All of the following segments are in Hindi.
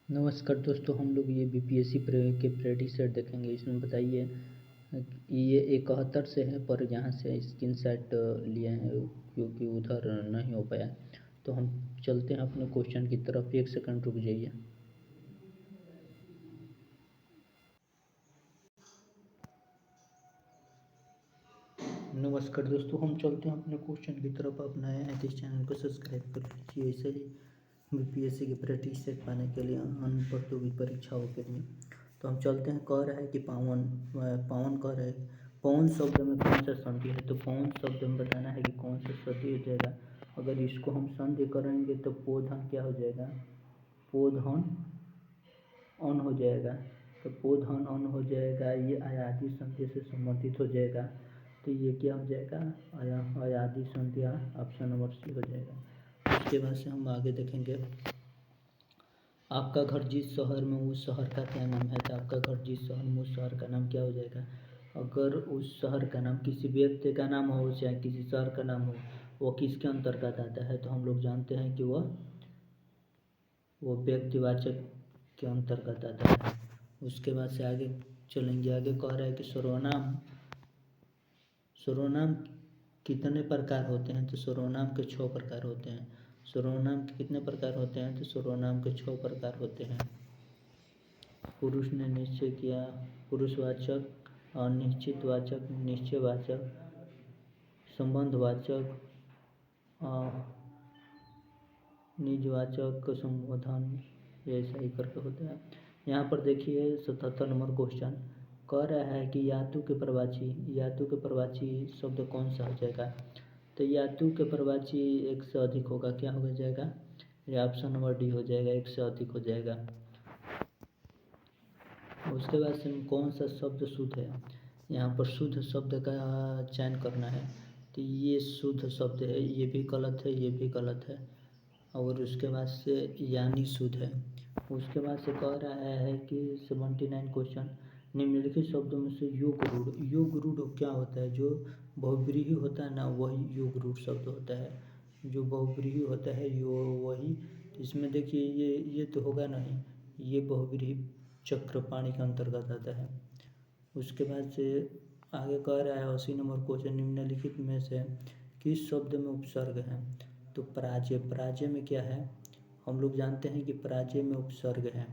नमस्कार दोस्तों, हम लोग ये बीपीएससी के प्रेडिक्ट सेट देखेंगे। इसमें बताइए, ये 71 से है पर यहाँ से स्क्रीनशॉट लिए हैं क्योंकि उधर नहीं हो पाया। तो हम चलते हैं अपने क्वेश्चन की तरफ। 1 सेकंड रुक जाइए। नमस्कार दोस्तों, हम चलते हैं अपने क्वेश्चन की तरफ। आप नए हैं तो इस चैनल को सब्सक्राइब कर लीजिए। ऐसे ही बीपीएससी के प्रेडिक्ट सेट पाने के लिए अन्य प्रतियोगी परीक्षाओं के लिए। तो हम चलते हैं। कह रहा है कि पावन कह रहा है पवन शब्द में कौन सा संधि है। तो पवन शब्द में बताना है कि कौन सा संधि हो जाएगा। अगर इसको हम संधि करेंगे तो पोधन क्या हो जाएगा, पोधन अन हो जाएगा। तो पोधन अन हो जाएगा, ये अयादी संधि से संबंधित हो जाएगा। तो ये क्या हो जाएगा, अयादी संधि। ऑप्शन नंबर सी हो जाएगा। उसके बाद से हम आगे देखेंगे। आपका घर जिस शहर में, उस शहर का क्या नाम है। तो आपका घर जिस शहर में, उस शहर का नाम क्या हो जाएगा। अगर उस शहर का नाम किसी व्यक्ति का नाम हो चाहे किसी शहर का नाम हो, वो किसके अंतर्गत आता है। तो हम लोग जानते हैं कि वो व्यक्तिवाचक के अंतर्गत आता है। उसके बाद से आगे चलेंगे। आगे कह रहा है कि सर्वनाम कितने प्रकार होते हैं। तो सर्वनाम के 6 प्रकार होते हैं। सर्वनाम के कितने प्रकार होते हैं। तो सर्वनाम के 6 प्रकार होते हैं। पुरुष ने निश्चय किया, पुरुषवाचक, अनिश्चितवाचक, निश्चयवाचक, संबंधवाचक, निजवाचक, संबोधन, ऐसा ही करके होता है। यहाँ पर देखिए 77 नंबर क्वेश्चन कह रहा है कि यातु के प्रवाची शब्द कौन सा हो जाएगा। तो यातु के प्रवाची एक से अधिक होगा। क्या हो जाएगा, ये ऑप्शन नंबर डी हो जाएगा, एक से अधिक हो जाएगा। उसके बाद से कौन सा शब्द शुद्ध है। यहाँ पर शुद्ध शब्द का चयन करना है। तो ये शुद्ध शब्द है, ये भी गलत है, ये भी गलत है। और उसके बाद से यानी शुद्ध है। उसके बाद से कह रहा है कि 79 क्वेश्चन, निम्नलिखित शब्दों में से योग रूढ़ क्या होता है। जो बहुव्रीहि होता है ना, वही योग रूढ़ शब्द होता है। जो बहुव्रीहि होता है वही। इसमें देखिए ये तो होगा नहीं, ये बहुव्रीहि चक्रपाणी के अंतर्गत आता है। उसके बाद से आगे कह रहा है 80 नंबर क्वेश्चन, निम्नलिखित में से किस शब्द में उपसर्ग है। तो पराजय में क्या है, हम लोग जानते हैं कि पराजय में उपसर्ग है।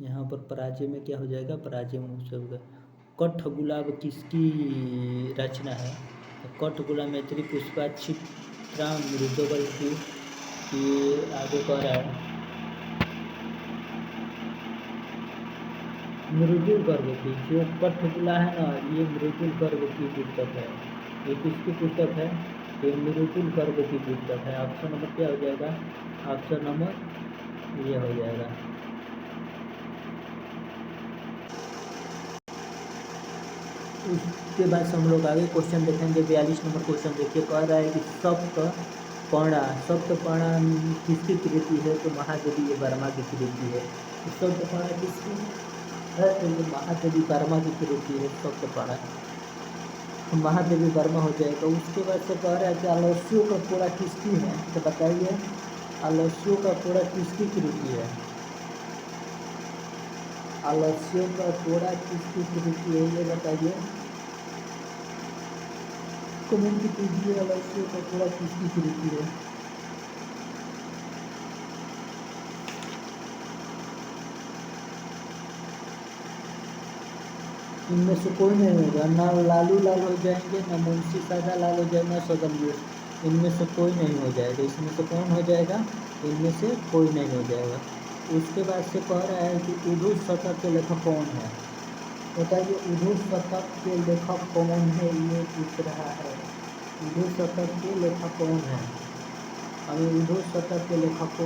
यहाँ पर पराजय में क्या हो जाएगा, पराजय में उपसर्ग। कठ गुलाब किसकी रचना है। कठ गुलाब मैत्री पुष्पा चित्रा मृदोबल की। आगे कह रहा है मृदुल गर्भ की। जो कठपुतला है ना, ये मृदुल गर्भ की पुस्तक है। ये किसकी पुस्तक है, ये मृदुल गर्भ की पुस्तक है। ऑप्शन नंबर क्या हो जाएगा, ऑप्शन नंबर ये हो जाएगा। उसके बाद से हम लोग आगे क्वेश्चन देखेंगे। 42 नंबर क्वेश्चन देखिए, कह रहा है कि सप्तपर्णा किसकी कृति है। तो महादेवी वर्मा की कृति है। सप्तपर्णा किसकी है, तो ये महादेवी वर्मा की कृति है। सप्तपर्णा महादेवी वर्मा हो जाएगा। उसके बाद से कह रहा है कि आलस्यों का कोड़ा किसकी है। तो बताइए, आलस्यों का कोड़ा किसकी कृति है। आलस्यों का कोड़ा किसकी कृति है, ये बताइए, कमेंट कीजिए। आलस्यों का कोड़ा किसकी कृति है। इनमें से कोई नहीं होगा, ना लालू लाल हो जाएंगे, ना मुंशी सादा लाल हो जाएगा, ना सदन। इनमें से कोई नहीं हो जाएगा। इसमें से कौन हो जाएगा, इनमें से कोई नहीं हो जाएगा। उसके बाद से कह रहा है कि उर्दू शतक के लेखक कौन है। बताइए, उर्दू शतक के लेखक कौन है, ये पूछ रहा है। उर्दू शतक के लेखक कौन है। हमें उर्दू शतक के लेखक को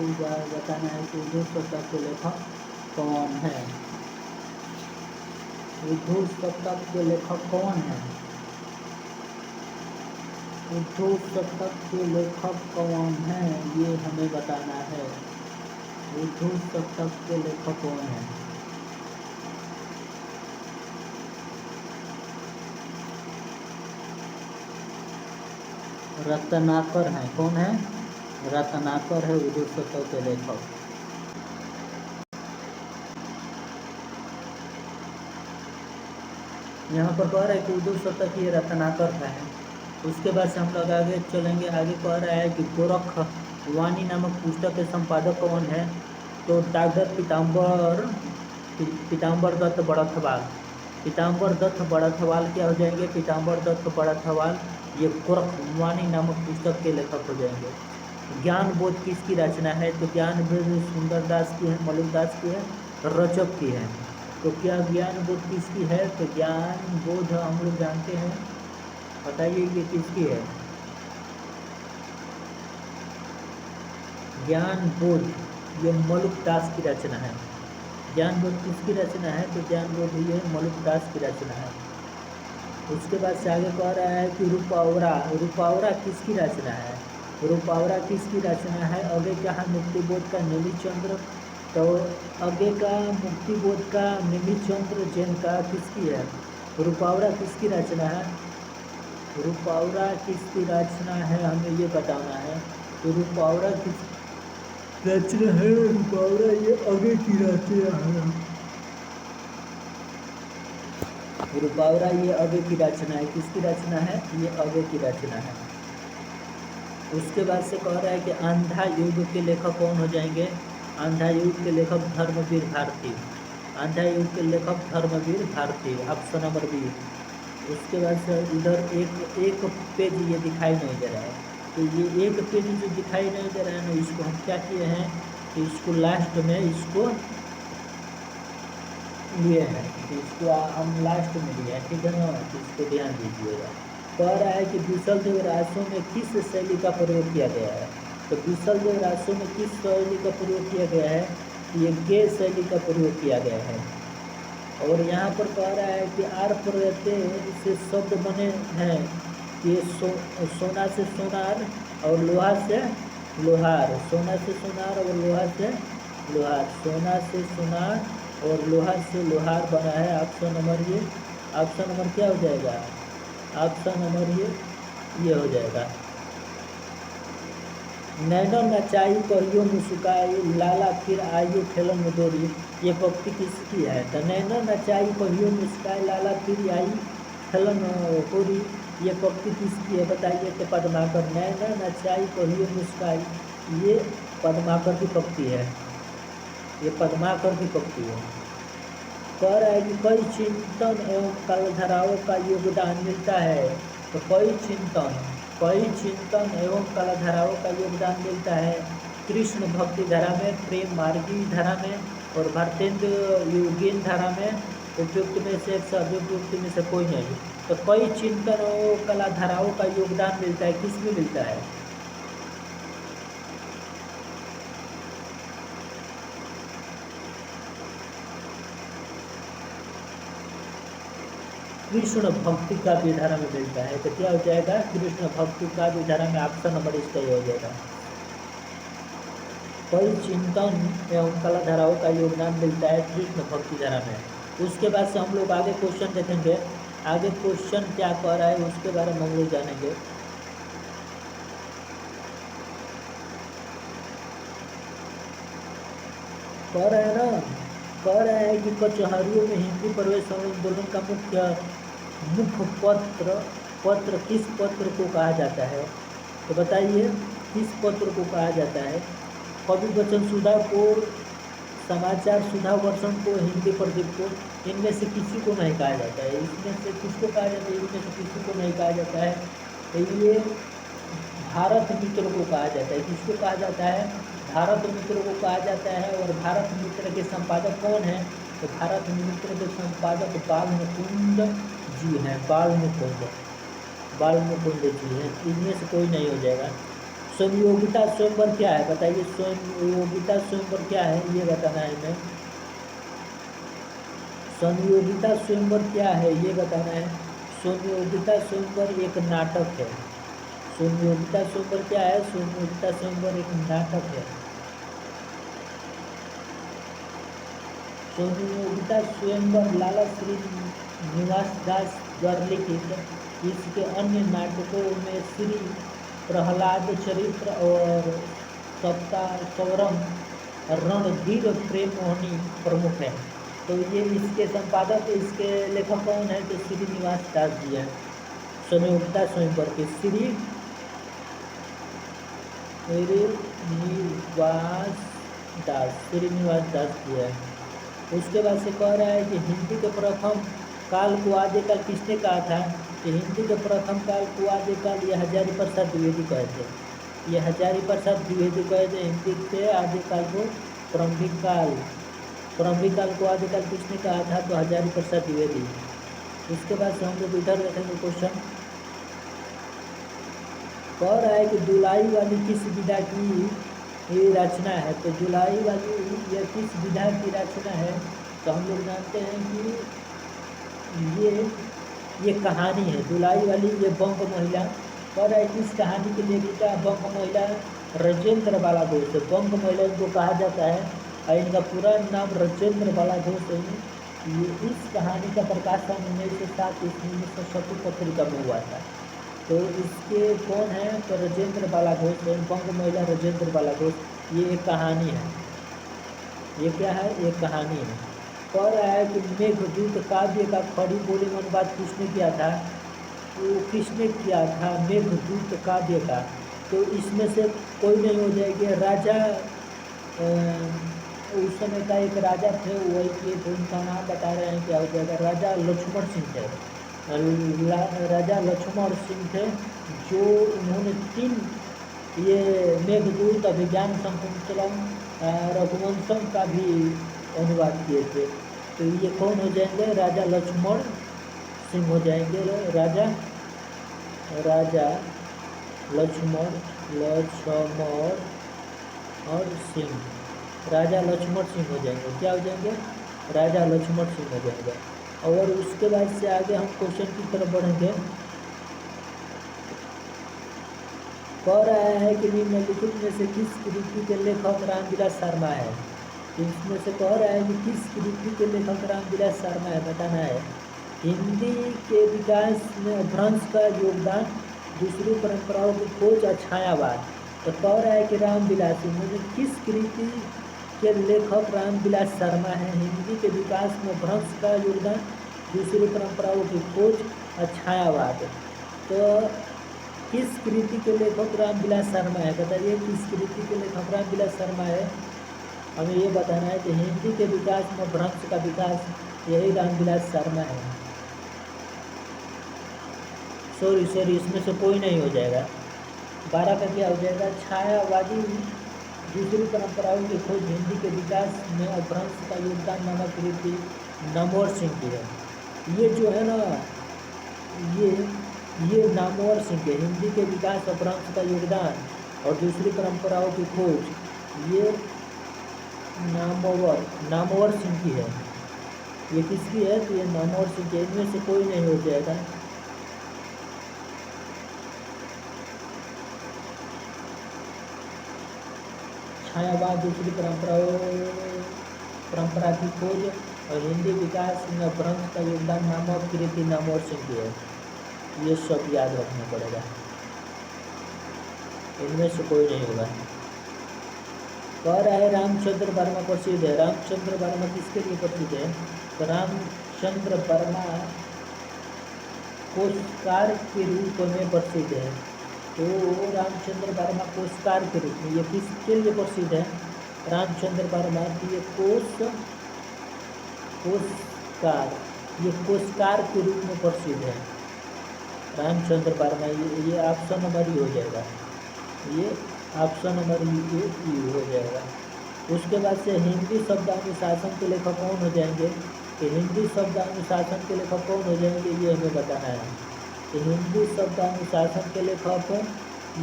बताना है कि उर्दू शतक के लेखक कौन है। उर्दू शतक के लेखक कौन है। उर्दू शतक के लेखक कौन है, ये हमें बताना है। उर्दू शतक के लेखक कौन है। रत्नाकर है। कौन है, रत्नाकर है उर्दू शतक के लेखक। यहाँ पर कह रहा है कि उर्दू शतक ये रत्नाकर का है। उसके बाद से हम लोग आगे चलेंगे। आगे कह रहा है कि गोरख वाणी नामक पुस्तक के संपादक कौन है? तो डॉक्टर पीताम्बर दत्त बड़थवाल। पीताम्बर दत्त बड़थवाल क्या हो जाएंगे? पीताम्बर दत्त बड़थवाल ये गोरख वाणी नामक पुस्तक के लेखक हो जाएंगे। ज्ञान बोध किसकी रचना है? तो ज्ञान बोध सुंदरदास की है, मलिकदास की है, रचक की है। तो क्या ज्ञान बोध किसकी है? तो ज्ञान बोध हम लोग जानते हैं, बताइए ये किसकी है? ज्ञान बोध ये मलिकदास की रचना है। ज्ञान बोध किसकी रचना है? तो ज्ञान बोध ये मलिकदास की रचना है। उसके बाद से आगे कह रहा है कि रूपावरा। रूपावरा किसकी रचना है? रूपावरा किसकी रचना है? आगे क्या है? मुक्तिबोध का नीलिचंद्र। तो आगे का मुक्तिबोध का नीलिचंद्र जैन का किसकी है? रूपावरा किसकी रचना है? रूपावरा किसकी रचना है हमें ये बताना है। तो रूपावरा किस रचना है? रूपावरा ये आगे की रचना है। रूपावरा ये आगे की रचना है। किसकी रचना है? ये आगे की रचना है। उसके बाद से कह रहा है कि अंधा युग के लेखक कौन हो जाएंगे? अंधा युग के लेखक धर्मवीर भारती। अंधा युग के लेखक Dharamvir Bharati, option number B. उसके बाद से इधर एक पेज ये दिखाई नहीं दे रहा है। तो ये एक पेज जो दिखाई नहीं दे रहा है ना, इसको हम क्या किए हैं कि इसको लास्ट में इसको लिए हैं। तो इसको हम लास्ट में लिए हैं, ठीक है ना? तो इसको ध्यान दीजिएगा। कह रहा है कि बीसलदेव रासों में किस शैली का प्रयोग किया गया है? तो बीसलदेव रासों में किस शैली का प्रयोग किया गया है? ये गे शैली का प्रयोग किया गया है। और यहाँ पर कह रहा है कि आर प्रत्यय से शब्द बने हैं। ये सोना से सोनार और लोहा से लोहार। सोना से सोनार और लोहा से लोहार। सोना से सोनार और लोहा से लोहार बना है। ऑप्शन नंबर ये, ऑप्शन नंबर क्या हो जाएगा? ऑप्शन नंबर ये हो जाएगा। नैनो नचाई कहियो मुस्काई, लाला फिर आइयो खेलन में दौड़ी। ये पंक्ति किसकी है? तो नैनो नचाई कहियो मुस्काई, लाला फिर आई खेलन होरी। ये पंक्ति किसकी है बताइए? तो पद्माकर। नैनो नचाई कहियो मुस्काई ये पद्माकर की पंक्ति है। ये पद्माकर की पंक्ति है। कह रहा है कि कई चिंतन एवं कलाधाराओं का योगदान मिलता है। तो कई चिंतन एवं कलाधाराओं का योगदान मिलता है। कृष्ण भक्ति धारा में, प्रेम मार्गी धारा में और भारतेंद्र योगीन धारा में। उपयुक्त में से अभियुक्त में से कोई नहीं। तो कई चिंतन एवं कलाधाराओं का योगदान मिलता है। किसमें मिलता है? कृष्ण भक्ति का विधारा में मिलता है। तो क्या हो जाएगा? कृष्ण भक्ति का विधारा में ऑप्शन नंबर इसका हो जाएगा। कई चिंतन एवं कलाधाराओं का योगदान मिलता है कृष्ण भक्ति धारा में। उसके बाद से हम लोग आगे क्वेश्चन देखेंगे। आगे क्वेश्चन क्या कह रहा है उसके बारे में हम लोग जानेंगे। कह रहा है ना, कह रहा है कि कचहरियों में हिंदी प्रवेश आंदोलन का मुख्य पत्र किस पत्र को कहा जाता है? तो बताइए किस पत्र को कहा जाता है? कवि वचन सुधा को, समाचार सुधा वर्षन को, हिंदी प्रदीप को। इनमें से किसी को नहीं कहा जाता है। इसमें से किसको कहा जाता है? इनमें से किसी को नहीं कहा जाता है। तो ये भारत मित्र को कहा जाता है। किसको कहा जाता है? भारत मित्र को कहा जाता है। और भारत मित्र के संपादक कौन है? तो भारत मित्र के संपादक बालमुकुंद जी हैं। बालमुकुंद जी हैं। इनमें से कोई नहीं हो जाएगा। संयोगिता स्वयंवर क्या है बताइए? संयोगिता स्वयंवर क्या है ये बताना है हमें। संयोगिता स्वयंवर क्या है ये बताना है। संयोगिता स्वयंवर एक नाटक है। संयोगिता स्वयंवर क्या है? संयोगिता स्वयंवर एक नाटक है। संयोगिता स्वयंवर लाला श्रीनिवास दास द्वारा लिखित। इसके अन्य नाटकों में श्री प्रहलाद चरित्र और सप्तासौरम, रणधीर प्रेम मोहिनी प्रमुख है। तो ये इसके संपादक, इसके लेखक कौन है? तो श्रीनिवास दास जी हैं। संयोक्ता स्वयंवर के श्रीनिवास दास जी है। उसके बाद से कह रहा है कि हिंदी के प्रथम काल को आदिकाल किसने कहा था? कि हिंदी के प्रथम काल को आदिकाल ये हजारी प्रसाद द्विवेदी कहे थे। ये हजारी प्रसाद द्विवेदी कहे थे हिंदी के आदिकाल को प्रारंभिक काल को आदिकाल किसने कहा था? तो हजारी प्रसाद द्विवेदी। उसके बाद से हम लोग इधर देखेंगे क्वेश्चन। कह रहा है कि दुलाई वाली किस विधा की ये रचना है? तो जुलाई वाली यह किस विधा की रचना है? तो हम लोग जानते हैं कि ये कहानी है। जुलाई वाली ये बंग महिला। कह रहा है कि इस कहानी की लेखिका बंग महिला राजेंद्र बाला घोष है। बंग महिला इनको कहा जाता है और इनका पूरा नाम राजेंद्र बाला घोष है। ये इस कहानी का प्रकाशन 1907 ईस्वी 1970 पत्रिका में हुआ था। तो इसके कौन है? तो राजेंद्र बाला घोष, बंग महिला राजेंद्र बाला घोष। ये एक कहानी है। ये क्या है? एक कहानी है। कह रहा है कि मेघदूत काव्य का खड़ी बोली में अनुवाद किसने किया था? तो किसने किया था मेघदूत काव्य का? तो इसमें से कोई नहीं हो जाएगी। राजा उस समय का एक राजा थे, वही किए थे। उनका नाम बता रहे हैं, क्या हो जाएगा? राजा लक्ष्मण सिंह थे। राजा लक्ष्मण सिंह थे, जो उन्होंने 3 ये मेघदूत, अभिज्ञान शाकुंतलम, रघुवंशम का भी अनुवाद किए थे। तो ये कौन हो जाएंगे? राजा लक्ष्मण सिंह हो जाएंगे। राजा लक्ष्मण और सिंह, राजा लक्ष्मण सिंह हो जाएंगे। क्या हो जाएंगे? राजा लक्ष्मण सिंह हो जाएंगे। और उसके बाद से आगे हम क्वेश्चन की तरफ बढ़ेंगे। कह रहा है कि निम्नलिखित में से किस कृति के लेखक रामविलास शर्मा है? इसमें से कह रहा है कि किस कृति के लेखक रामविलास शर्मा है, बताना है। हिंदी के विकास में अपभ्रंश का योगदान, दूसरी परंपराओं की खोज और छायावाद। तो कह रहा है कि रामविलास, इन्होंने किस कृति के लेखक रामविलास शर्मा है? हिंदी के विकास में अपभ्रंश का योगदान, दूसरी परंपराओं की खोज और छायावाद। तो किस कृति के लेखक रामविलास शर्मा है? बताइए किस कृति के लेखक रामविलास शर्मा है? हमें ये बताना है कि हिंदी के विकास में अपभ्रंश का विकास, यही रामविलास शर्मा है। सॉरी, इसमें से कोई नहीं हो जाएगा। 12 का क्या हो जाएगा? छायावादी दूसरी परंपराओं की खोज, हिंदी के विकास में अपभ्रंश का योगदान नामक कृति नामवर सिंह की है। ये जो है ना, ये नामवर सिंह के हिंदी के विकास, अपभ्रंश का योगदान और दूसरी परंपराओं की खोज, ये नामवर सिंह की है। ये किसकी है? तो ये नामवर सिंह की। इनमें से कोई नहीं हो जाएगा। छायावाद दूसरी परंपरा की खोज और हिंदी विकास में अपभ्रंश का योगदान नामक कृति नामवर सिंह की है। ये सब याद रखना पड़ेगा। इनमें से कोई नहीं होगा। कह रहा है रामचंद्र वर्मा प्रसिद्ध है। रामचंद्र वर्मा किसके लिए प्रसिद्ध है? तो रामचंद्र वर्मा कोशकार के रूप में प्रसिद्ध है। तो रामचंद्र वर्मा कोशकार के रूप में, ये किसके लिए प्रसिद्ध है? रामचंद्र वर्मा की ये कोशकार के रूप में प्रसिद्ध है। रामचंद्र वर्मा, ये ऑप्शन नंबर ही हो जाएगा। ये ऑप्शन नंबर ई हो जाएगा। उसके बाद से हिंदी शब्दानुशासन के लेखक कौन हो जाएंगे? कि हिंदी शब्दानुशासन के लेखक कौन हो जाएंगे, ये हमें बताना है। कि हिंदी शब्दानुशासन के लेखक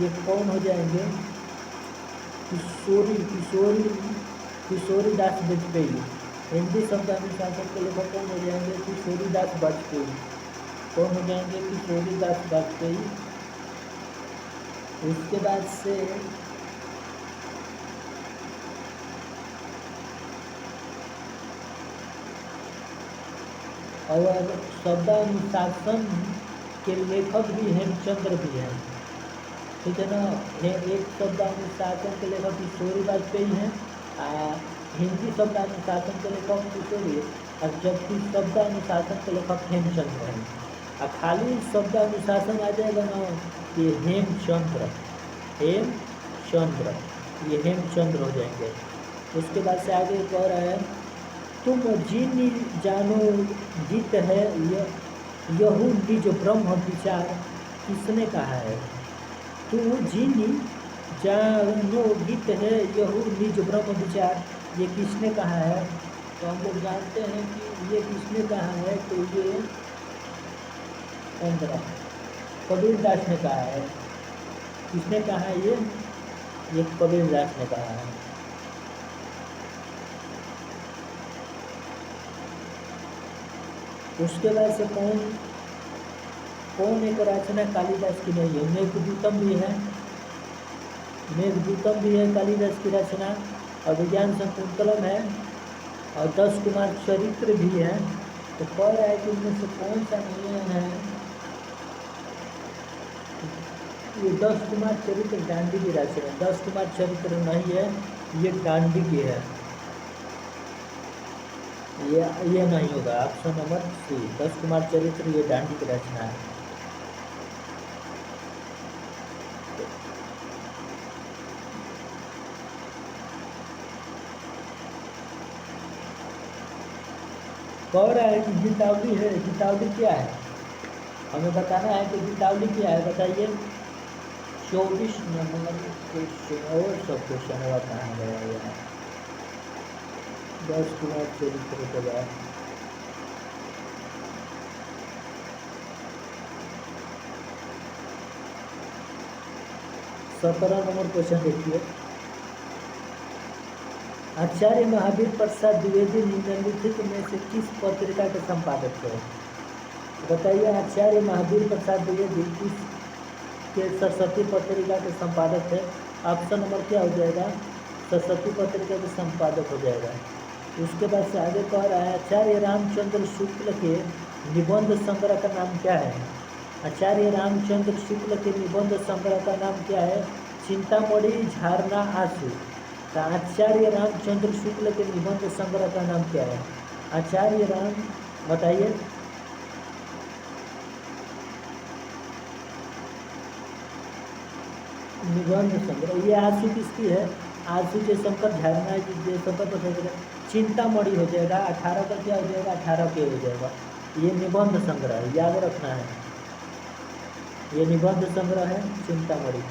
ये कौन हो जाएंगे? किशोरी दास वाजपेयी। हिंदी शब्दानुशासन के लेखक कौन हो जाएंगे? किशोरी दास वाजपेयी। कौन हो जाएंगे? किशोरी दास वाजपेयी। उसके बाद से और शब्दानुशासन के लेखक भी हेमचंद्र भी हैं, ठीक है ना। एक शब्दानुशासन के लेखक किशोरी वाजपेयी हैं, हिंदी शब्दानुशासन के लेखक किशोरी और जबकि शब्दानुशासन के लेखक हेमचंद्र हैं। और खाली शब्दानुशासन आ जाएगा ना, ये हेमचंद्र, हेमचंद्र, ये हेमचंद्र हो जाएंगे। उसके बाद से आगे एक और है, तुम जिन जानो गीत है यहू निज ब्रह्म विचार, किसने कहा है? तू जिन जानो गीत है यहू निज ब्रह्म विचार, ये किसने कहा है? तो हम लोग जानते हैं कि ये किसने कहा है, तो ये 15 कबीरदास ने कहा है। किसने कहा है ये कबीरदास ने कहा है। उसके बाद से कौन एक रचना कालिदास की नहीं है? मेघदूतम भी है, मेघदूतम भी है कालिदास की रचना, और विज्ञान शकुंतलम है, और 10 कुमार चरित्र भी है। तो कह रहा है कि इनमें से कौन सा नहीं है? ये 10 कुमार चरित्र डांडी की रचना, 10 कुमार चरित्र नहीं है, ये डांडी की है। ये नहीं होगा, ऑप्शन नंबर सी 10 कुमार चरित्र ये डांडी की रचना है। कह रहा है कि गीतावली है, गीतावली क्या है? हमें बताना है कि गीतावली क्या है, बताइए। 24 नंबर क्वेश्चन, और सब क्वेश्चन हुआ कहाँ गया है? 10 कुमार चरित्र के बाद 17 नंबर क्वेश्चन देखिए। आचार्य महावीर प्रसाद द्विवेदी निम्नलिखित में से किस पत्रिका के संपादक थे? बताइए, आचार्य महावीर प्रसाद द्विवेदी किस के सरस्वती पत्रिका के संपादक थे? ऑप्शन नंबर क्या हो जाएगा? सरस्वती पत्रिका के संपादक हो जाएगा। उसके बाद से आगे कह रहा है, आचार्य रामचंद्र शुक्ल के निबंध संग्रह का नाम क्या है? आचार्य रामचंद्र शुक्ल के निबंध संग्रह का नाम क्या है? चिंतामणि झरना आंसू। तो आचार्य रामचंद्र शुक्ल के निबंध संग्रह का नाम क्या है? आचार्य राम, बताइए। निबंध संग्रह, ये आंसू किसकी है? आंसू जयशंकर झरना जयशंकर, चिंतामणि हो जाएगा। 18 का क्या हो जाएगा? 18 के हो जाएगा। ये निबंध संग्रह याद रखना है, ये निबंध संग्रह है चिंतामणि।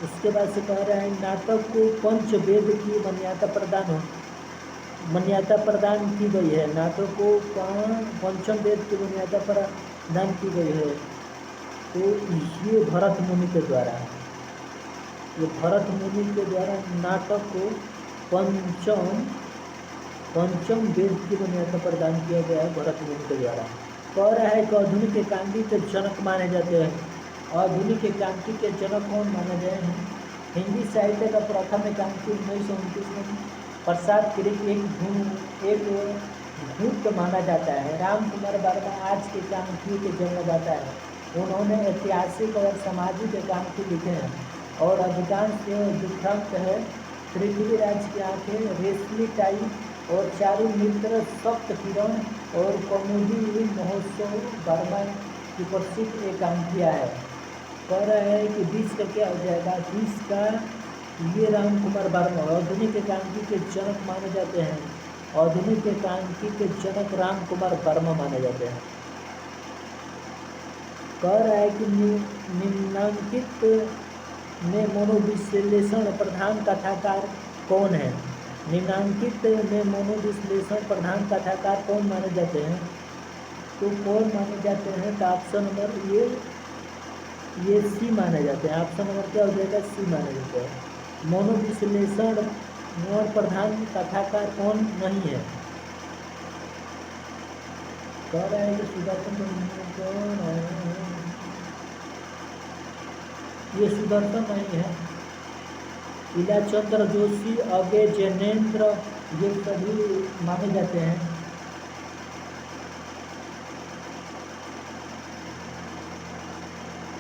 उसके बाद से कह रहा है, नाटक को पंचवेद की मान्यता प्रदान की गई है। नाटक को पंचम वेद की मान्यता प्रदान की गई है। तो ये भरत मुनि के द्वारा, ये भरत मुनि के द्वारा नाटक को पंचम वेद की मान्यता प्रदान किया गया है भरत मुनि के द्वारा। कह रहा है कि आधुनिक एकांकी के जनक माने जाते हैं। आधुनिक एकांकी के जनक कौन माने गए हैं? हिंदी साहित्य का प्रथम एकांकी 1929 में प्रसाद कृत एक धूत माना जाता है। राम कुमार वर्मा आज के एकांकी के जन्म जाता है। उन्होंने ऐतिहासिक और सामाजिक एकांकी लिखे हैं और अधिकांश दुखंत है। पृथ्वीराज की आंखें, रेशमी टाई और चारू मित्र, सप्त किरण और कौमुदी महोत्सव वर्मा की प्रसिद्ध एकांकियाँ है। कह रहा है कि 20 का क्या हो जाएगा? 20 का ये राम कुमार वर्मा आधुनिक एकांकी के जनक माने जाते हैं। आधुनिक एकांकी के जनक राम कुमार वर्मा माने जाते हैं। कह रहा है कि निम्नांकित में मनोविश्लेषण प्रधान कथाकार कौन है? निम्नांकित में मनोविश्लेषण प्रधान कथाकार कौन माने जाते हैं? तो कौन माने जाते हैं? तो ऑप्शन नंबर ये सी माने जाते हैं। ऑप्शन नंबर क्या हो जाएगा? सी माने जाते हैं। मनोविश्लेषण और प्रधान कथाकार कौन नहीं है? कह रहा है कि सुदर्शन कौन है? ये सुदर्शन नहीं है। इलाचंद्र जोशी, अजय जैनेन्द्र, ये सभी माने जाते हैं।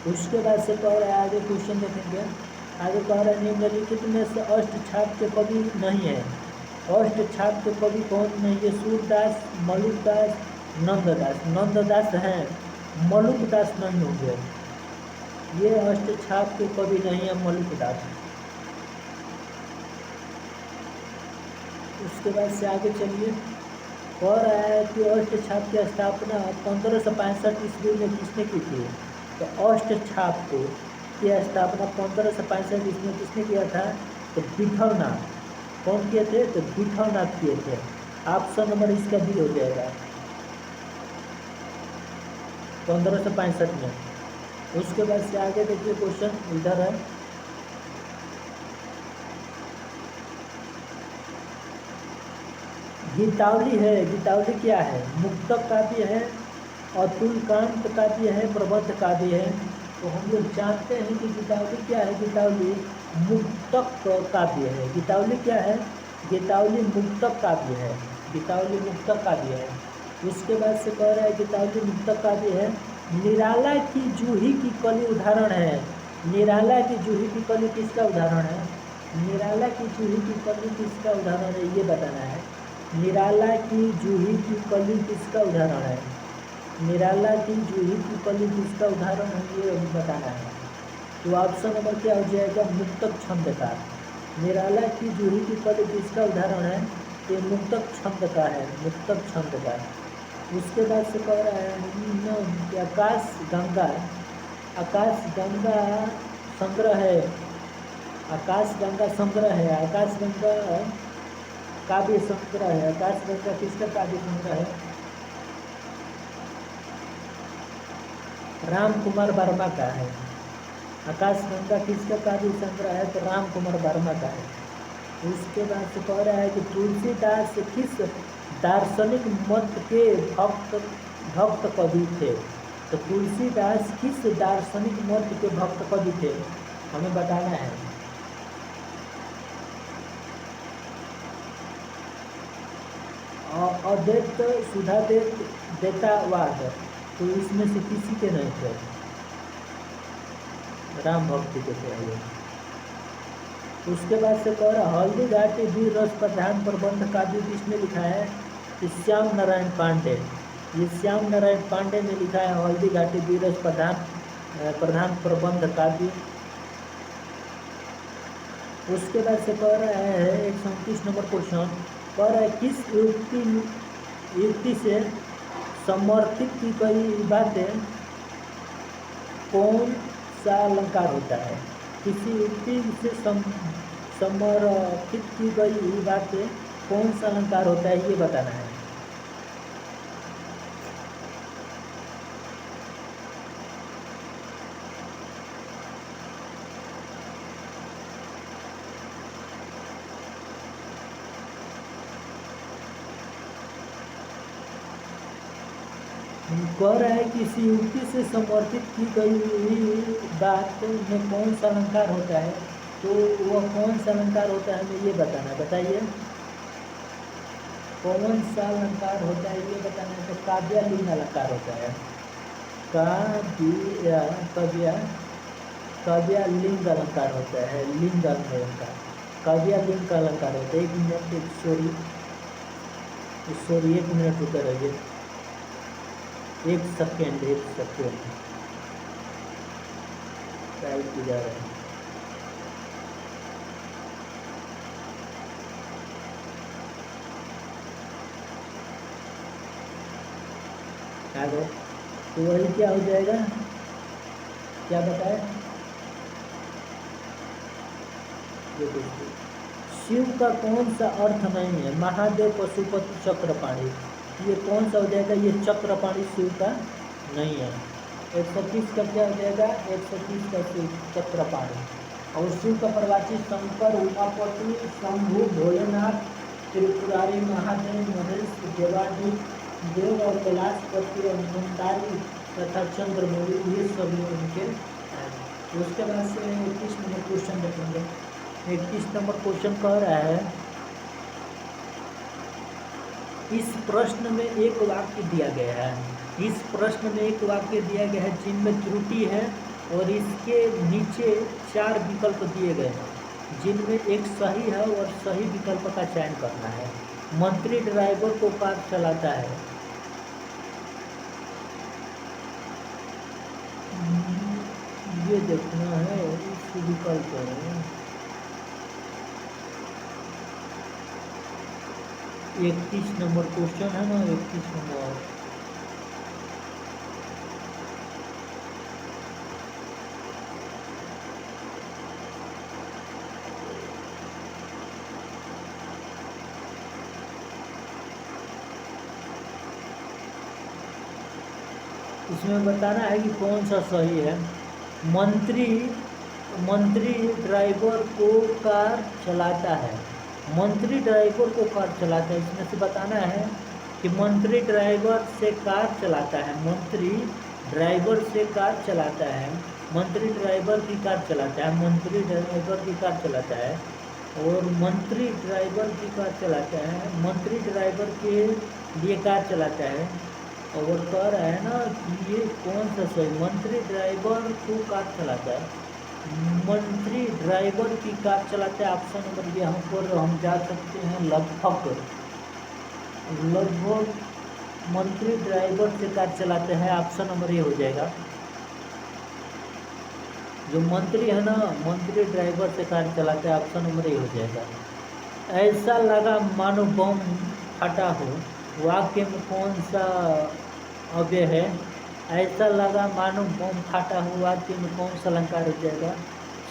उसके बाद से कह रहा है, आगे क्वेश्चन देखेंगे। आगे कह रहा है, निम्नलिखित में से अष्टछाप के कवि नहीं है। अष्ट छाप के कवि कौन नहीं है? सूरदास, मलुकदास, नंददास। नंददास हैं, मलुकदास नहीं होंगे। ये अष्ट छाप के कवि नहीं है मलुकदास। उसके बाद से आगे चलिए। कह रहा है कि अष्ट छाप की स्थापना 1565 ईस्वी में किसने की थी? तो अष्ट छाप को की स्थापना 1565 ईस्वी में किसने किया था? तो विठलनाथ। कौन किए थे? तो विठलनाथ किए थे। ऑप्शन नंबर इसका भी हो जाएगा 1565 में। उसके बाद से आगे देखिए क्वेश्चन इधर है। गीतावली है। गीतावली क्या है? मुक्तक काव्य है, अतुलकांत काव्य है, प्रबंध काव्य है। तो हम लोग जानते हैं कि गीतावली क्या है? गीतावली मुक्तक काव्य है। गीतावली क्या है? गीतावली मुक्तक काव्य है। गीतावली मुक्तक काव्य है। उसके बाद से कह रहा है गीतावली मुक्तक काव्य है। निराला की जूही की कली उदाहरण है। निराला की जूही की कली किसका उदाहरण है? निराला की जूही की कली किसका उदाहरण है? ये बताना है। निराला की जूही की कली किसका उदाहरण है? निराला की जूही की कली किसका उदाहरण है? ये बताना है। तो ऑप्शन नंबर क्या हो जाएगा? मुक्तक छंद का। निराला की जूही की कली किसका उदाहरण है? ये मुक्तक छंद का है, मुक्तक छंद का। उसके बाद से कह रहा है कि आकाश गंगा, आकाश गंगा संग्रह है। आकाश गंगा संग्रह है। आकाश गंगा काव्य संग्रह है। आकाश गंगा किसका काव्य संग्रह है? राम कुमार वर्मा का है। आकाश गंगा किसका काव्य संग्रह है? तो राम कुमार वर्मा का है। उसके बाद से कह रहा है कि तुलसीदास किस दार्शनिक मत के भक्त कवि थे? तो तुलसीदास किस दार्शनिक मत के भक्त कवि थे? हमें बताना है। अद्वैत, सुधाद्वैत, द्वैतावाद। तो इसमें से किसी के नहीं थे, राम भक्ति के थे। उसके बाद से कह रहा हल्दी घाटी वीर रस प्रधान प्रबंध काव्य किसने लिखा है? श्याम नारायण पांडे। ये श्याम नारायण पांडे ने लिखा है हल्दी घाटी वीर रस प्रधान प्रबंध काव्य। उसके बाद से कह रहा है 129 नंबर क्वेश्चन। कह रहा है किस युक्ति से समर्थित की गई बातें कौन सा अलंकार होता है? किसी युक्ति से समर्थित की गई बातें कौन सा अलंकार होता है? ये बताना है। कह रहा है कि किसी युक्ति से समर्थित की गई बात में कौन सा अलंकार होता है? तो वह कौन सा अलंकार होता है हमें ये बताना है। बताइए कौन सा अलंकार होता है ये बताना है। तो काव्यालिंग अलंकार होता है। काव्यालिंग अलंकार होता है। लिंग अलंकार काव्यालिंग का अलंकार होता है। 1 मिनट सॉरी 1 मिनट रुके रहिए। 1 सेकेंड टाइप की जा रहा है। आ गए। तो वही क्या हो जाएगा? क्या बताए? ये देखिए शिव का कौन सा अर्थ नहीं है? महादेव, पशुपति, चक्रपाणी। ये कौन सा हो जाएगा? ये चक्रपाणी शिव का नहीं है। 130 का क्या हो जाएगा? 130 का शिव चक्रपाणी। और शिव का प्रवाची शंकर, उमापति, शंभु, भोलेनाथ, त्रिपुरारी, महादेव, महेश, देवादी देव और कैलाशपति और मंदारी तथा चंद्रमौली, ये सभी उनके हैं। उसके बाद से 21 नंबर क्वेश्चन देखेंगे। 21 नंबर क्वेश्चन कह रहा है इस प्रश्न में एक वाक्य दिया गया है। इस प्रश्न में एक वाक्य दिया गया है जिनमें त्रुटि है और इसके नीचे 4 विकल्प दिए गए हैं। जिनमें एक सही है और सही विकल्प का चयन करना है। मंत्री ड्राइवर को कार चलाता है। ये देखना है इस विकल्प में 31 नंबर क्वेश्चन है ना, 31 नंबर। इसमें बताना है कि कौन सा सही है। मंत्री मंत्री ड्राइवर को कार चलाता है। मंत्री ड्राइवर को कार चलाता है, इसमें से बताना है कि मंत्री ड्राइवर से कार चलाता है। मंत्री ड्राइवर से कार चलाता है। मंत्री ड्राइवर की कार चलाता है। मंत्री ड्राइवर की कार चलाता है और मंत्री ड्राइवर की कार चलाता है। मंत्री ड्राइवर के लिए कार चलाता है और कह रहा है ना कि ये कौन सा सही। मंत्री ड्राइवर को कार चलाता है। मंत्री ड्राइवर की कार चलाते हैं। ऑप्शन नंबर यहाँ पर हम जा सकते हैं लगभग मंत्री ड्राइवर से कार चलाते हैं। ऑप्शन नंबर ये हो जाएगा। जो मंत्री है ना, मंत्री ड्राइवर से कार चलाते हैं। ऑप्शन नंबर ये हो जाएगा। ऐसा लगा मानो बम फटा हो, वाक्य में कौन सा अव्यय है। ऐसा लगा मानो बम फटा हो, वाक्य में कौन सा अलंकार हो जाएगा।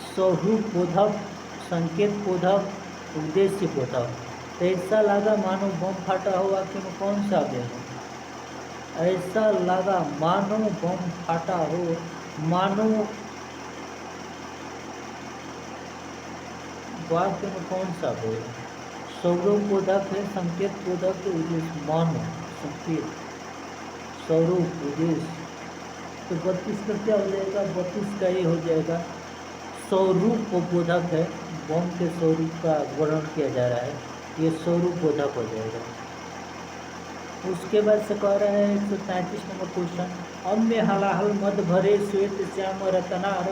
स्वरूप बोधक, संकेत बोधक, उद्देश्य बोधक। ऐसा लगा मानो बम फटा हो, वाक्य में कौन सा अव्यय है। ऐसा लगा मानो बम फटा हो, मानो वाक्य में कौन सा अव्यय है। स्वरूप बोधक है, संकेत बोधक, उद्देश्य। मानो, संकेत, स्वरूप, उद्देश्य। तो 32 का क्या हो जाएगा। 32 का ये हो जाएगा। स्वरूप बोधक है, बम के स्वरूप का वर्णन किया जा रहा है, ये स्वरूप बोधक हो जाएगा। उसके बाद से कह रहा है 133 नंबर क्वेश्चन। अम्य हलाहल मद भरे श्वेत श्याम रतनार,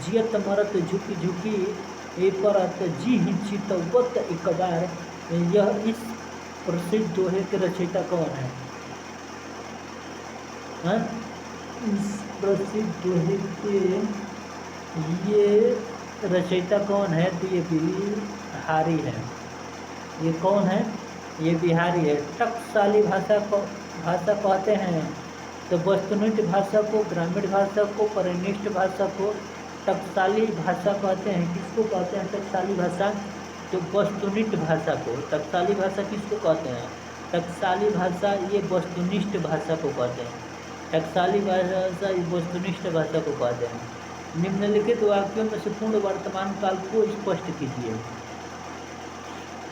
जियत मरत झुकी झुकी ए परत जी चितवत एक बार। यह इस प्रसिद्ध दोहे के रचयिता कौन है। हाँ? इस प्रसिद्ध दोहे के ये रचयिता कौन है। तो ये बिहारी है। ये कौन है। ये बिहारी है। टकसाली भाषा को कहते हैं। तो वस्तुनिष्ठ भाषा को, ग्रामीण भाषा को, परिनिष्ठ भाषा को टकसाली भाषा कहते हैं। किसको कहते हैं टकसाली भाषा। तो वस्तुनिष्ठ भाषा को। टकसाली भाषा किसको कहते हैं। टकसाली भाषा ये वस्तुनिष्ठ भाषा को कहते हैं। टकसाली भाषा वस्तुनिष्ठ भाषा को कहते हैं। निम्नलिखित वाक्यों में से पूर्ण वर्तमान काल को स्पष्ट कीजिए।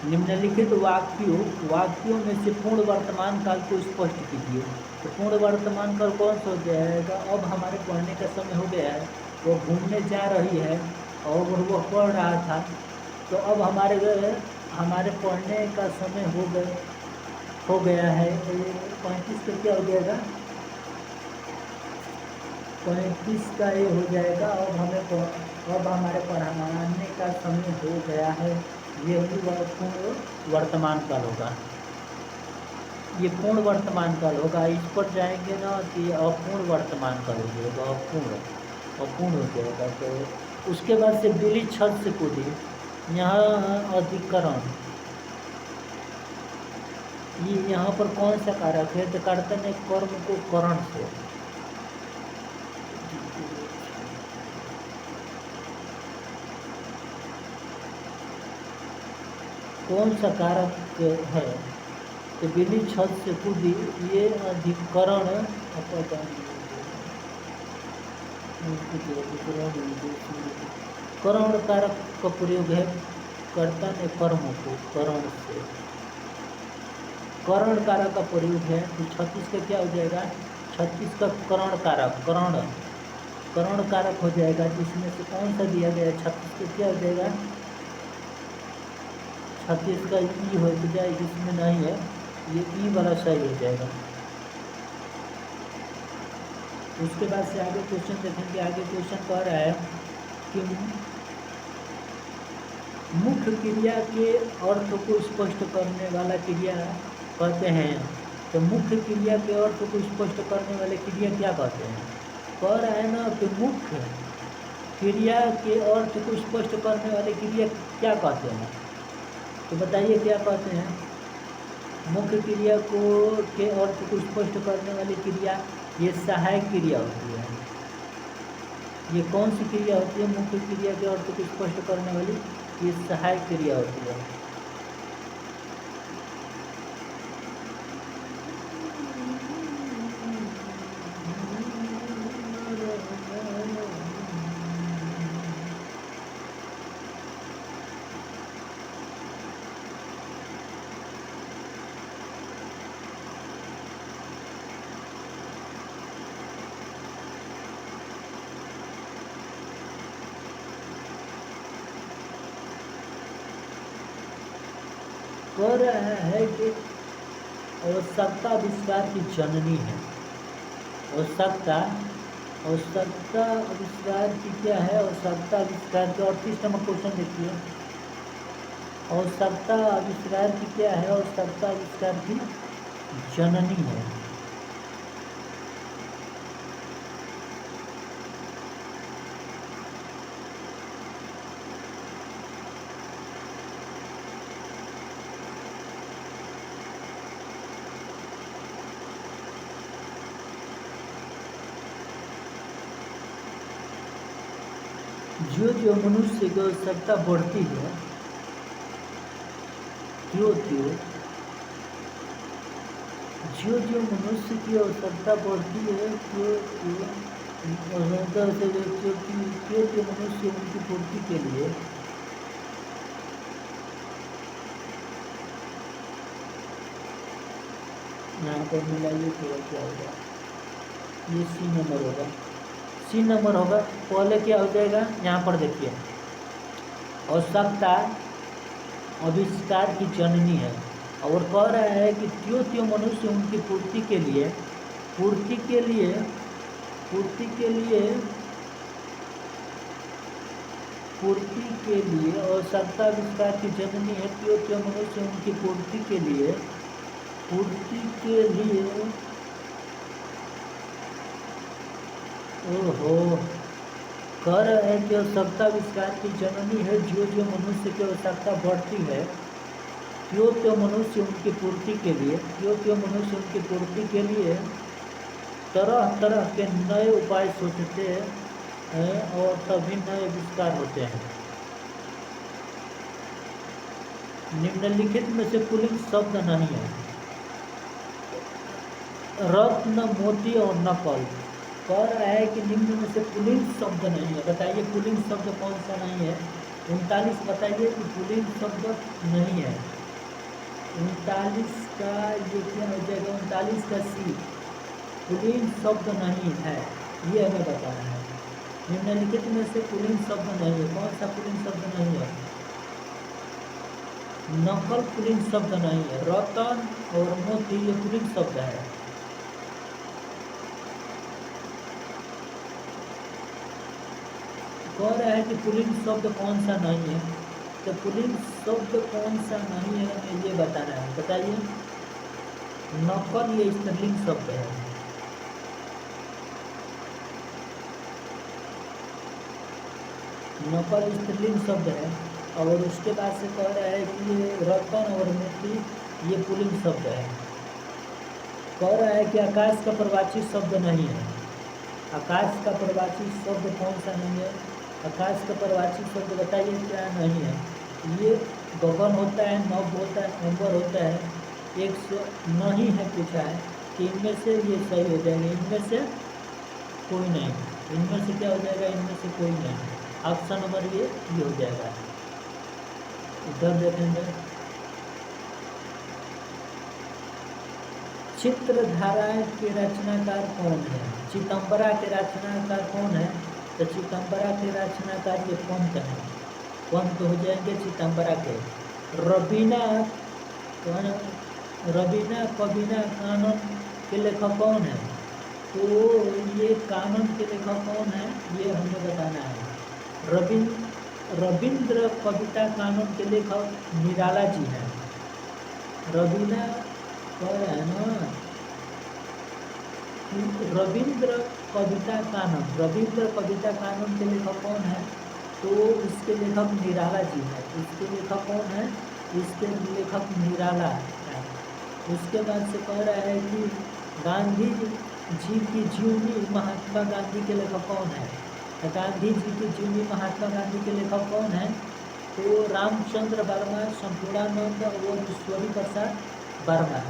निम्नलिखित वाक्यों में से पूर्ण वर्तमान काल को स्पष्ट कीजिए। तो पूर्ण वर्तमान काल कौन सा हो जाएगा। अब हमारे पढ़ने का समय हो गया है, वो घूमने जा रही है और वो पढ़ रहा था। तो अब हमारे पढ़ने का समय हो गया है। 35 का क्या हो जाएगा। 35 का ये हो जाएगा। अब हमारे पढ़ाने का समय हो गया है। ये पूर्ण वर्तमान काल होगा। ये पूर्ण वर्तमान काल होगा। इस पर जाएंगे ना कि अपूर्ण वर्तमान काल हो जाएगा। अपूर्ण हो जाएगा। तो उसके बाद से बिली छत से कूदी। यहाँ अधिकरण, ये यहाँ पर कौन सा कारक है। तो कर्ता ने कर्म को करण से, कौन सा कारक है। तो बिली छत से कूदी, ये अधिकरण करण कारक का प्रयोग है। कर्ता ने कर्म को करण से, करण कारक का प्रयोग है। तो 36 का क्या हो जाएगा। 36 का करण कारक हो जाएगा। जिसमें से कौन सा दिया गया है। 36 का क्या हो जाएगा। 36 का ई हो जाए, जिसमें नहीं है, ये ई वाला सही हो जाएगा। उसके बाद से आगे क्वेश्चन देखेंगे। आगे क्वेश्चन कह रहा है कि मुख्य क्रिया के अर्थ को स्पष्ट करने वाला क्रिया कहते हैं। तो मुख्य क्रिया के अर्थ को स्पष्ट करने वाले क्रिया क्या कहते हैं? कह रहा है ना कि मुख्य क्रिया के अर्थ को स्पष्ट करने वाले क्रिया क्या कहते हैं? तो बताइए क्या कहते हैं? मुख्य क्रिया को के अर्थ को स्पष्ट करने वाली क्रिया ये सहायक क्रिया होती है। ये कौन सी क्रिया होती है? मुख्य क्रिया के अर्थ को स्पष्ट करने वाली ये सहायक क्रिया होती है। कह रहा है कि आवश्यकता आविष्कार की जननी है। आवश्यकता आविष्कार की क्या है? आवश्यकता आविष्कार की 38 नंबर क्वेश्चन देखिए। आवश्यकता आविष्कार की क्या है? आवश्यकता आविष्कार की जननी है। जो मनुष्य की आवश्यकता बढ़ती है जो मनुष्य की आवश्यकता बढ़ती है जो मनुष्य उनकी पूर्ति के लिए यहाँ पर मिलाइए तो क्या होगा? ये सी नंबर होगा। सी नंबर होगा। पहले क्या हो जाएगा? यहाँ पर देखिए, आवश्यकता आविष्कार की जननी है और कह रहा है कि त्यो मनुष्य उनकी पूर्ति के लिए आवश्यकता आविष्कार की जननी है। त्यो मनुष्य उनकी पूर्ति के लिए कह रहा है कि आवश्यकता आविष्कार की जननी है। जो मनुष्य की आवश्यकता बढ़ती है त्यो मनुष्य उनकी पूर्ति के लिए तरह तरह के नए उपाय सोचते हैं और तभी नए आविष्कार होते हैं। निम्नलिखित में से पुल्लिंग शब्द नहीं है। रत्न, मोती और नकल। कह रहा है कि निम्न में से पुल्लिंग शब्द नहीं है। बताइए पुल्लिंग शब्द कौन सा नहीं है? 39 बताइए कि पुल्लिंग शब्द नहीं है। 39 का ये क्या हो जाएगा? 39 का सी, पुल्लिंग शब्द नहीं है, ये हमें बताना है। निम्नलिखित में से पुल्लिंग शब्द नहीं है। कौन सा पुल्लिंग शब्द नहीं है? नकल पुल्लिंग शब्द नहीं है। रतन और मोती ये पुल्लिंग शब्द है। कह रहा है कि पुल्लिंग शब्द कौन सा नहीं है। तो पुल्लिंग शब्द कौन सा नहीं है हमें ये बताना है। बताइए। नकल ये स्त्रीलिंग शब्द है। नकल स्त्रीलिंग शब्द है और उसके बाद से कह रहा है कि ये रतन और मोती ये पुल्लिंग शब्द है। कह रहा है कि आकाश का प्रवाची शब्द नहीं है। आकाश का प्रवाची शब्द कौन सा नहीं है? आकाश का प्रवाची शब्द बताइए क्या नहीं है? ये गगन होता है, नभ होता है, अंबर होता है। एक से नहीं है पूछा है कि इनमें से ये सही हो जाएगा। इनमें से कोई नहीं। इनमें से क्या हो जाएगा? इनमें से कोई नहीं। ऑप्शन नंबर ये हो जाएगा। इधर देखेंगे। चित्रधारा के रचनाकार कौन है? चितंबरा के रचनाकार कौन है? तो चितंबरा के रचनाकार ये पंत है। पंत हो जाएंगे चितंबरा के। रवीना कवीना कानन के लेखक कौन है? तो ये कानन के लेखक कौन है ये हमें बताना है। रविंद्र कविता कानून के लेखक निराला जी हैं। रवीना कह रहे हैं ना कि रविंद्र कविता कानून, रविंद्र कविता कानून के लेखक कौन है? तो इसके लेखक निराला जी है। इसके लेखक कौन है? इसके लेखक निराला है। उसके बाद से कह रहा है कि गांधी जी की जीवनी महात्मा गांधी के लेखक कौन है? तो गांधी जी की जीवनी महात्मा गांधी के लेखक कौन है? तो रामचंद्र वर्मा, संपूर्णानंद और ईश्वरी प्रसाद वर्मा।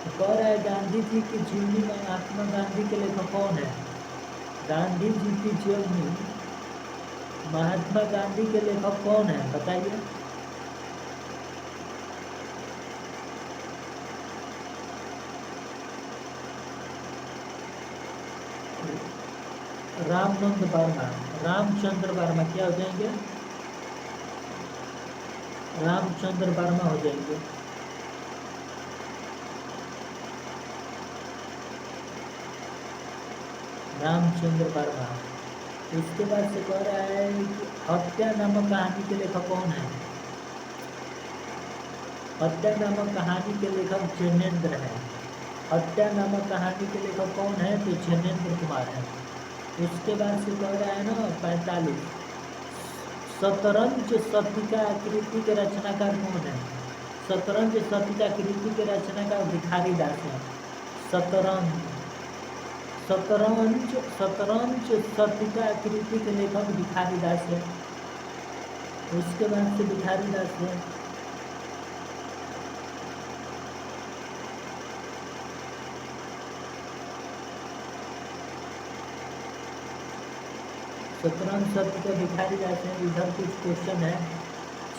तो कह रहा है गांधी जी की जीवनी महात्मा गांधी के लेखक कौन है? गांधी जी की जीवनी महात्मा गांधी के लेखक कौन है बताइए? रामनंद वर्मा, रामचंद्र वर्मा क्या हो जाएंगे? रामचंद्र वर्मा हो जाएंगे। रामचंद्र वर्मा। इसके बाद से कह रहा है कि हत्या नामक कहानी के लेखक कौन है? हत्या नामक कहानी के लेखक जैनेन्द्र है। हत्या नामक कहानी के लेखक कौन है? तो जैनेन्द्र कुमार है। उसके बाद से कह रहा है ना 45, शतरंज शतीका कृति के रचनाकार कौन है? शतरंज शतीका कृति के रचनाकार भिखारी दास है। शतरंज शतीका कृति के लेखक भिखारी दास है। उसके बाद से भिखारी दास है। शतरंज शतीका भिखारी दास है। इधर कुछ क्वेश्चन है,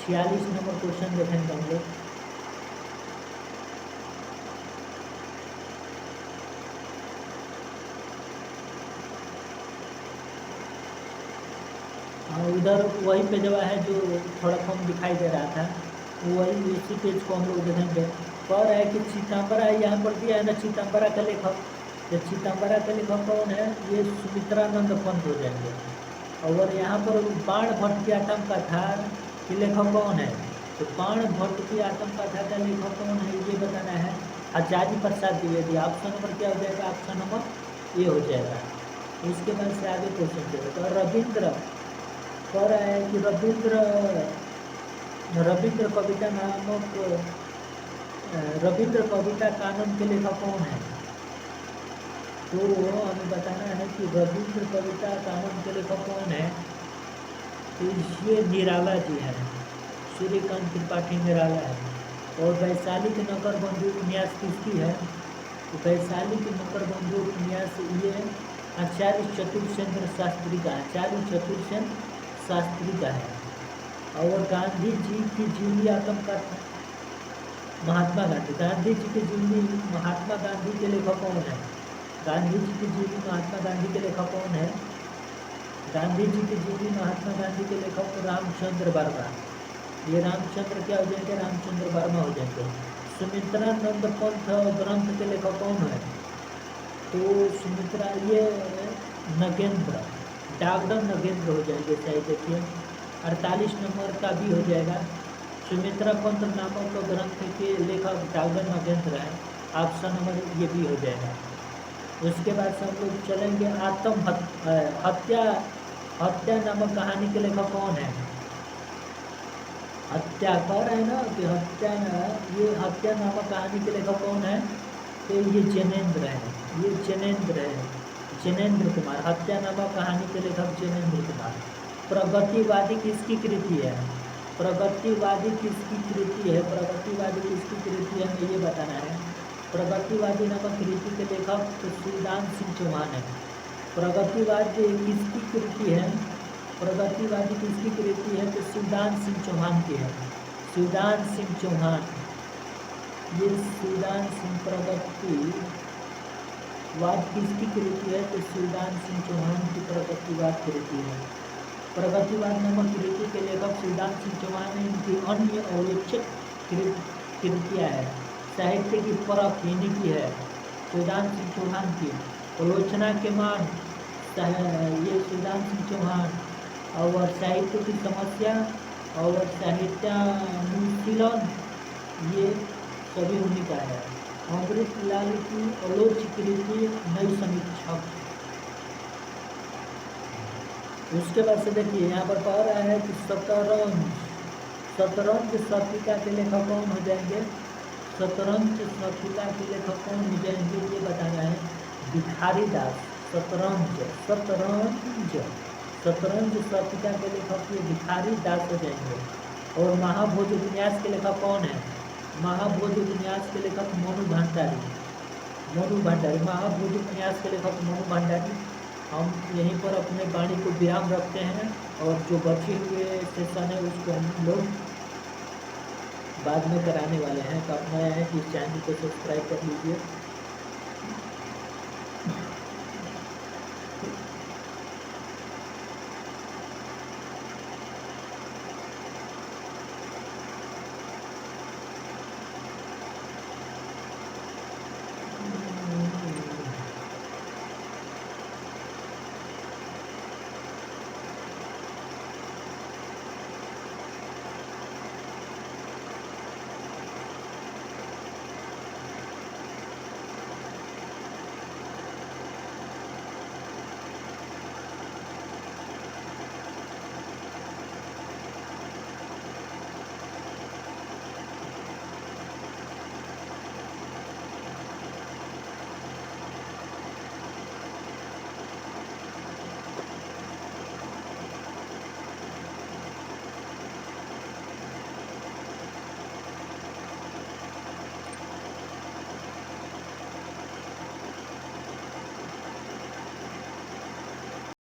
46 नंबर क्वेश्चन देखेंगे हम लोग। उधर वही पेजवा है जो थोड़ा कम दिखाई दे रहा था, वही इसी पेज को हम लोग देखेंगे। कह रहा है कि चिदम्बरा यहाँ पर दिया है ना, चिदम्बरा का लेखक। तो चिदम्बरा का लेखक कौन है? ये सुमित्रानंद पंत हो जाएंगे। और यहाँ पर बाण भट्ट की आत्म कथा के लेखक कौन है? तो बाण भट्ट की आत्म कथा का लेखक कौन है ये बताना है। हजारी प्रसाद द्विवेदी। ऑप्शन नंबर क्या हो जाएगा? ऑप्शन नंबर ए हो जाएगा। इसके बाद से आगे क्वेश्चन चलेगा। तो रविंद्र कह रहा है कि रविंद्र कविता नामक रविंद्र कविता कानून के लेखक कौन है? तो हमें बताना है कि रविंद्र कविता कानून के लेखक कौन है। तो ये निराला जी हैं, सूर्यकांत त्रिपाठी निराला है। और वैशाली के नौकर बंधु उपन्यास किसकी है? तो वैशाली के नौकर बंधु उपन्यास ये आचार्य चतुर्सेंद्र शास्त्री का, आचार्य चतुर्सेंद्र शास्त्री का है। और गांधी जी की जीवनी आत्मकथा महात्मा गांधी, गांधी जी की जीवनी महात्मा गांधी के लेखक कौन है? गांधी जी की जीवनी महात्मा गांधी के लेखक कौन है? गांधी जी की जीवनी महात्मा गांधी के लेखक रामचंद्र वर्मा। ये रामचंद्र क्या हो जाएंगे? रामचंद्र वर्मा हो जाएंगे। सुमित्रानंद पंथ ग्रंथ के लेखक कौन है? तो सुमित्रा ये नगेंद्र, डॉक्टर नगेंद्र हो जाएंगे। चाहे देखिए 48 नंबर का भी हो जाएगा। सुमित्रा पंथ नामक ग्रंथ के लेखक डॉक्टर नगेंद्र है। ऑप्शन नंबर ये भी हो जाएगा। उसके बाद से हम लोग चलेंगे हत्या नामक कहानी के लेखक कौन है? हत्या कह रहे हैं ना कि हत्या नामक कहानी के लेखक कौन है? तो ये जैनेन्द्र है। ये जैनेन्द्र है, जैनेन्द्र कुमार। हत्या नामक कहानी के लेखक जैनेन्द्र कुमार। प्रगतिवादी किसकी कृति है? प्रगतिवादी किसकी कृति है? प्रगतिवादी किसकी कृति है हमें ये बताना है। प्रगतिवादी नामक कृति के लेखक तो शिवदान सिंह चौहान है। प्रगतिवादी किसकी कृति है? प्रगतिवादी किसकी कृति है? तो शिवदान सिंह चौहान की है। शिवदान सिंह चौहान, ये शिवदान सिंह। प्रगतिवाद किसकी कृति है? तो शिवदान सिंह चौहान की प्रगतिवाद कृति है। प्रगतिवाद नामक कृति के लेखक शिवदान सिंह चौहान है। इनकी अन्य औल्लिखित कृतियाँ है। साहित्य की परख इन्हीं की है, शिवदान सिंह चौहान की। आलोचना के मान ये शिवदान सिंह चौहान। और साहित्य की समस्या और साहित्यानुशीलन, ये सभी उन्हीं का है। अमृत लाल की आलोचकृति नई समीक्षा। उसके बाद से देखिए यहाँ पर कह रहा है कि शतरंज शतिका के लेखक कौन हो जाएंगे? शतरंज शतिका के लेखक कौन हो जाएंगे ये बता रहा है भिखारी दास। शतरंज शतिका के लेखक ये भिखारी दास हो जाएंगे। और महाभोज उपन्यास के लेखक कौन है? महाभोज उपन्यास के लेखक मनु भंडारी। महाभोज उपन्यास के लेखक मनु भंडारी। हम यहीं पर अपने वाणी को विराम रखते हैं और जो बचे हुए सेशन है उसको हम लोग बाद में कराने वाले हैं। तो आप नए हैं कि इस चैनल को सब्सक्राइब कर लीजिए।